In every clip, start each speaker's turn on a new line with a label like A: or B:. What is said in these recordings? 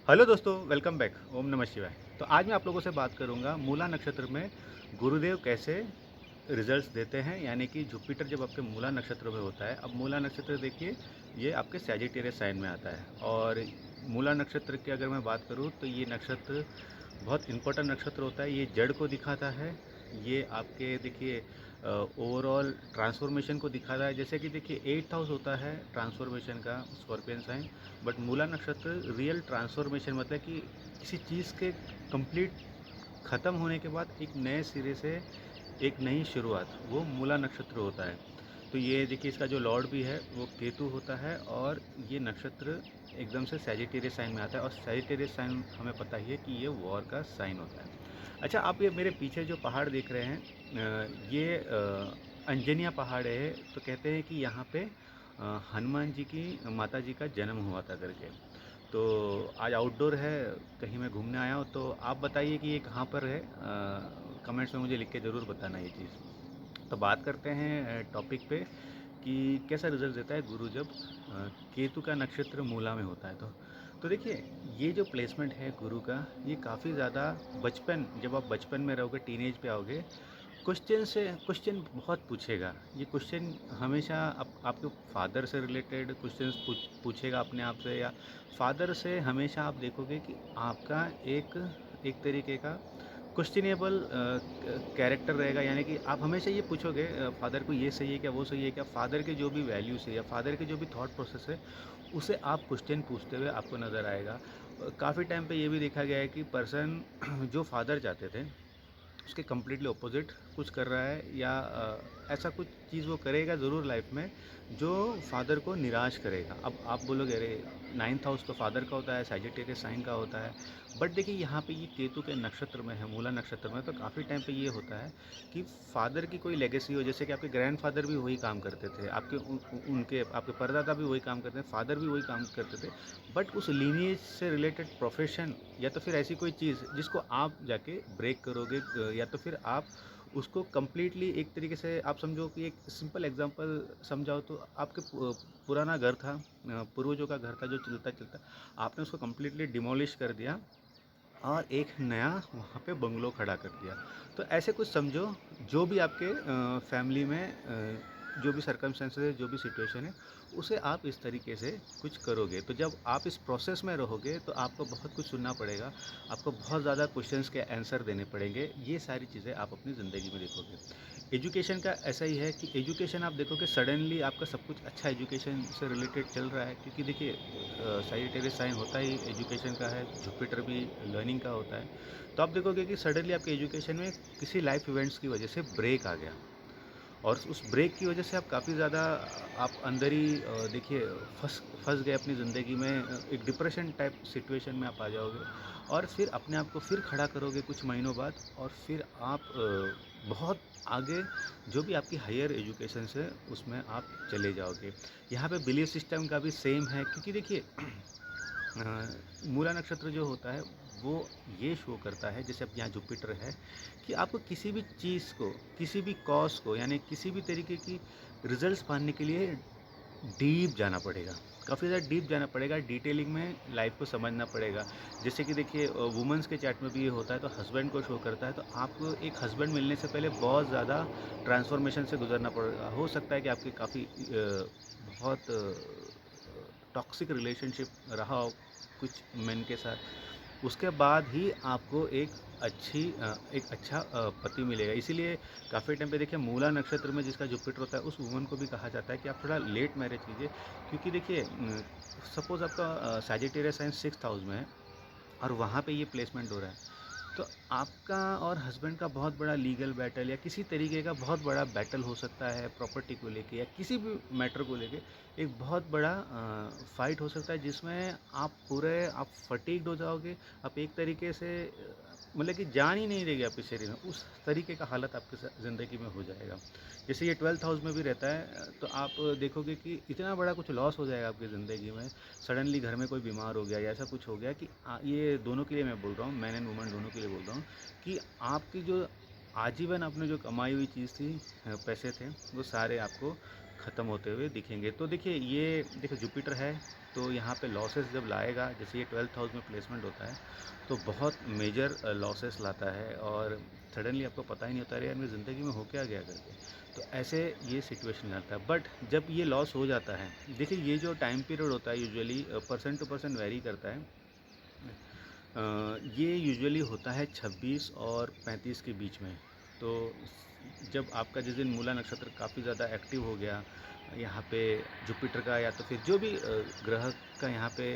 A: Hello दोस्तों, welcome back. ओम नमः शिवाय। तो आज मैं आप लोगों से बात करूंगा मूला नक्षत्र में गुरुदेव कैसे रिजल्ट्स देते हैं। यानी कि जुपिटर जब आपके मूला नक्षत्र में होता है, अब मूला नक्षत्र देखिए, ये आपके सैजिटेरियस साइन में आता है। और मूला नक्षत्र की अगर मैं बात करूं तो ये नक्षत्र बहुत इम्पोर्टेंट नक्षत्र होता है। ये जड़ को दिखाता है, ये आपके देखिए ओवरऑल ट्रांसफॉर्मेशन को दिखाता है। जैसे कि देखिए 8th हाउस होता है ट्रांसफॉर्मेशन का, स्कॉर्पियन साइन। बट मूला नक्षत्र रियल ट्रांसफॉर्मेशन, मतलब कि किसी चीज़ के कंप्लीट ख़त्म होने के बाद एक नए सिरे से एक नई शुरुआत, वो मूला नक्षत्र होता है। तो ये देखिए, इसका जो लॉर्ड भी है वो केतु होता है। और ये नक्षत्र एकदम से सैजिटेरियस साइन में आता है। और सैजिटेरियस साइन हमें पता ही है कि ये वॉर का साइन होता है। अच्छा, आप ये मेरे पीछे जो पहाड़ देख रहे हैं, ये अंजनिया पहाड़ है। तो कहते हैं कि यहाँ पे हनुमान जी की माता जी का जन्म हुआ था करके। तो आज आउटडोर है, कहीं मैं घूमने आया हूँ। तो आप बताइए कि ये कहाँ पर है, कमेंट्स में मुझे लिख के ज़रूर बताना ये चीज़। तो बात करते हैं टॉपिक पे कि कैसा रिजल्ट देता है गुरु जब केतु का नक्षत्र मूला में होता है। तो देखिए, ये जो प्लेसमेंट है गुरु का, ये काफ़ी ज़्यादा बचपन, जब आप बचपन में रहोगे, टीनेज पे आओगे, क्वेश्चन बहुत पूछेगा। ये क्वेश्चन हमेशा आपके फादर से रिलेटेड क्वेश्चंस पूछेगा अपने आप से, या फादर से हमेशा आप देखोगे कि आपका एक एक तरीके का क्वेश्चनेबल कैरेक्टर रहेगा। यानी कि आप हमेशा ये पूछोगे फादर को, ये सही है क्या, वो सही है क्या। फादर के जो भी वैल्यूज़ है या फादर के जो भी थॉट प्रोसेस है, उसे आप क्वेश्चन पूछते हुए आपको नज़र आएगा। काफ़ी टाइम पे ये भी देखा गया है कि पर्सन जो फादर चाहते थे, उसके कम्प्लीटली अपोजिट कुछ कर रहा है, या ऐसा कुछ चीज़ वो करेगा ज़रूर लाइफ में जो फादर को निराश करेगा। अब आप बोलोगे अरे 9th हाउस तो फादर का होता है, सैजिटेरियस साइन का होता है। बट देखिए, यहाँ पे ये केतु के नक्षत्र में है, मूला नक्षत्र में। तो काफ़ी टाइम पे ये होता है कि फादर की कोई लेगेसी हो, जैसे कि आपके ग्रैंडफादर भी वही काम करते थे, आपके उनके आपके परदादा भी वही काम करते थे, फादर भी वही काम करते थे। बट उस लीनिएज से रिलेटेड प्रोफेशन, या तो फिर ऐसी कोई चीज़ जिसको आप जाके ब्रेक करोगे, या तो फिर आप उसको कम्प्लीटली, एक तरीके से आप समझो कि एक सिंपल एग्जांपल समझाओ तो आपके पुराना घर था, पूर्वजों का घर था जो चलता चलता, आपने उसको कम्प्लीटली डिमोलिश कर दिया और एक नया वहाँ पे बंगलो खड़ा कर दिया। तो ऐसे कुछ समझो, जो भी आपके फैमिली में जो भी सर्कमस्टेंसेस है, जो भी सिचुएशन है, उसे आप इस तरीके से कुछ करोगे। तो जब आप इस प्रोसेस में रहोगे तो आपको बहुत कुछ सुनना पड़ेगा, आपको बहुत ज़्यादा क्वेश्चंस के आंसर देने पड़ेंगे। ये सारी चीज़ें आप अपनी ज़िंदगी में देखोगे। एजुकेशन का ऐसा ही है कि एजुकेशन आप देखोगे सडनली आपका सब कुछ अच्छा एजुकेशन से रिलेटेड चल रहा है, क्योंकि देखिए सैजिटेरियस साइन होता ही एजुकेशन का है, जुपिटर भी लर्निंग का होता है। तो आप देखोगे कि सडनली आपके एजुकेशन में किसी लाइफ इवेंट्स की वजह से ब्रेक आ गया, और उस ब्रेक की वजह से आप काफ़ी ज़्यादा आप अंदर ही देखिए फंस फंस गए अपनी ज़िंदगी में। एक डिप्रेशन टाइप सिचुएशन में आप आ जाओगे, और फिर अपने आप को फिर खड़ा करोगे कुछ महीनों बाद, और फिर आप बहुत आगे जो भी आपकी हायर एजुकेशन है उसमें आप चले जाओगे। यहाँ पे बिलीफ सिस्टम का भी सेम है, क्योंकि देखिए मूला नक्षत्र जो होता है वो ये शो करता है, जैसे अब यहाँ जुपिटर है, कि आपको किसी भी चीज़ को, किसी भी कॉज को, यानी किसी भी तरीके की रिजल्ट्स पाने के लिए डीप जाना पड़ेगा। काफ़ी ज़्यादा डीप जाना पड़ेगा, डिटेलिंग में लाइफ को समझना पड़ेगा। जैसे कि देखिए वुमेंस के चार्ट में भी ये होता है, तो हस्बैंड को शो करता है। तो आपको एक हस्बैंड मिलने से पहले बहुत ज़्यादा ट्रांसफॉर्मेशन से गुजरना पड़ेगा। हो सकता है कि आपकी काफ़ी बहुत टॉक्सिक रिलेशनशिप रहा हो कुछ मेन के साथ, उसके बाद ही आपको एक अच्छा पति मिलेगा। इसीलिए काफ़ी टाइम पे देखिए मूला नक्षत्र में जिसका जुपिटर होता है, उस वुमन को भी कहा जाता है कि आप थोड़ा लेट मैरिज कीजिए। क्योंकि देखिए सपोज़ आपका सैजिटेरियस साइन 6th हाउस में है, और वहाँ पे ये प्लेसमेंट हो रहा है, तो आपका और हस्बैंड का बहुत बड़ा लीगल बैटल या किसी तरीके का बहुत बड़ा बैटल हो सकता है, प्रॉपर्टी को लेके या किसी भी मैटर को लेके। एक बहुत बड़ा फाइट हो सकता है, जिसमें आप फटीग्ड हो जाओगे। आप एक तरीके से मतलब कि जान ही नहीं रहेगी आपके शरीर में, उस तरीके का हालत आपके ज़िंदगी में हो जाएगा। जैसे ये 12th हाउस में भी रहता है, तो आप देखोगे कि इतना बड़ा कुछ लॉस हो जाएगा आपकी ज़िंदगी में। सडनली घर में कोई बीमार हो गया या ऐसा कुछ हो गया कि ये दोनों के लिए मैं बोल रहा हूँ, मैन एंड वुमन दोनों के लिए बोल रहा हूँ, कि आपकी जो आजीवन आपने जो कमाई हुई चीज़ थी, पैसे थे, वो सारे आपको ख़त्म होते हुए दिखेंगे। तो देखिए ये देखिए जुपिटर है, तो यहाँ पे लॉसेस जब लाएगा, जैसे ये 12th हाउस में प्लेसमेंट होता है तो बहुत मेजर लॉसेस लाता है और सडनली आपको पता ही नहीं होता, अरे यार मेरी ज़िंदगी में हो क्या गया करके। तो ऐसे ये सिचुएशन आता है। बट जब ये लॉस हो जाता है, देखिए ये जो टाइम पीरियड होता है usually person to person vary करता है। ये यूजुअली होता है 26 और 35 के बीच में। तो जब आपका जिस दिन मूला नक्षत्र काफ़ी ज़्यादा एक्टिव हो गया, यहाँ पे जुपिटर का या तो फिर जो भी ग्रह का यहाँ पे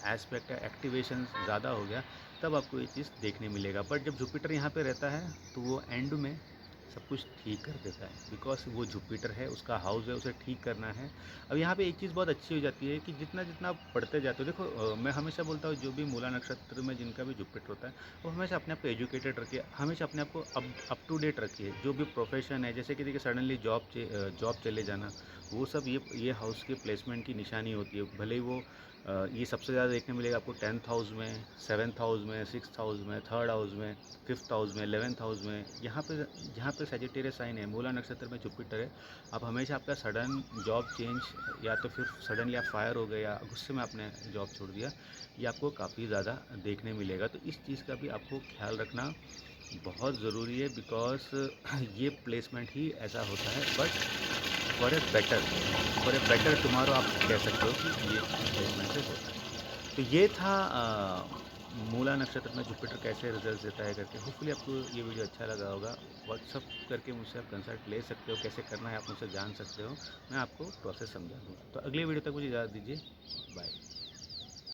A: एस्पेक्ट है, एक्टिवेशन ज़्यादा हो गया, तब आपको ये चीज़ देखने मिलेगा। बट जब जुपिटर यहाँ पे रहता है तो वो एंड में सब कुछ ठीक कर देता है, बिकॉज वो जुपिटर है, उसका हाउस है, उसे ठीक करना है। अब यहाँ पे एक चीज़ बहुत अच्छी हो जाती है कि जितना जितना आप पढ़ते जाते हो, देखो मैं हमेशा बोलता हूँ जो भी मूला नक्षत्र में जिनका भी जुपिटर होता है, वो हमेशा अपने आप को एजुकेटेड रखिए, हमेशा अपने आप को अप टू डेट रखिए। जो भी प्रोफेशन है, जैसे कि देखिए सडनली जॉब चले जाना, वो सब ये हाउस के प्लेसमेंट की निशानी होती है। भले ही वो ये सबसे ज़्यादा देखने मिलेगा आपको 10th हाउस में, 7th हाउस में, 6th हाउस में, 3rd हाउस में, 5th हाउस में, 11th हाउस में। यहाँ पे सजिटेरियस साइन है, मूला नक्षत्र में जुपिटर है। आप हमेशा आपका सडन जॉब चेंज या तो फिर सडनली आप फायर हो गए या गुस्से में आपने जॉब छोड़ दिया, ये आपको काफ़ी ज़्यादा देखने मिलेगा। तो इस चीज़ का भी आपको ख्याल रखना बहुत ज़रूरी है, बिकॉज ये प्लेसमेंट ही ऐसा होता है। But for a better tomorrow आप कह सकते हो कि ये प्लेसमेंट से होता है। तो ये था मूला नक्षत्र में जुपिटर कैसे रिजल्ट देता है करके। होपफुली आपको ये वीडियो अच्छा लगा होगा। व्हाट्सअप करके मुझसे आप कंसल्ट ले सकते हो, कैसे करना है आप मुझसे जान सकते हो, मैं आपको प्रोसेस समझा दूँगा। तो अगले वीडियो तक मुझे इजाज़त दीजिए, बाय।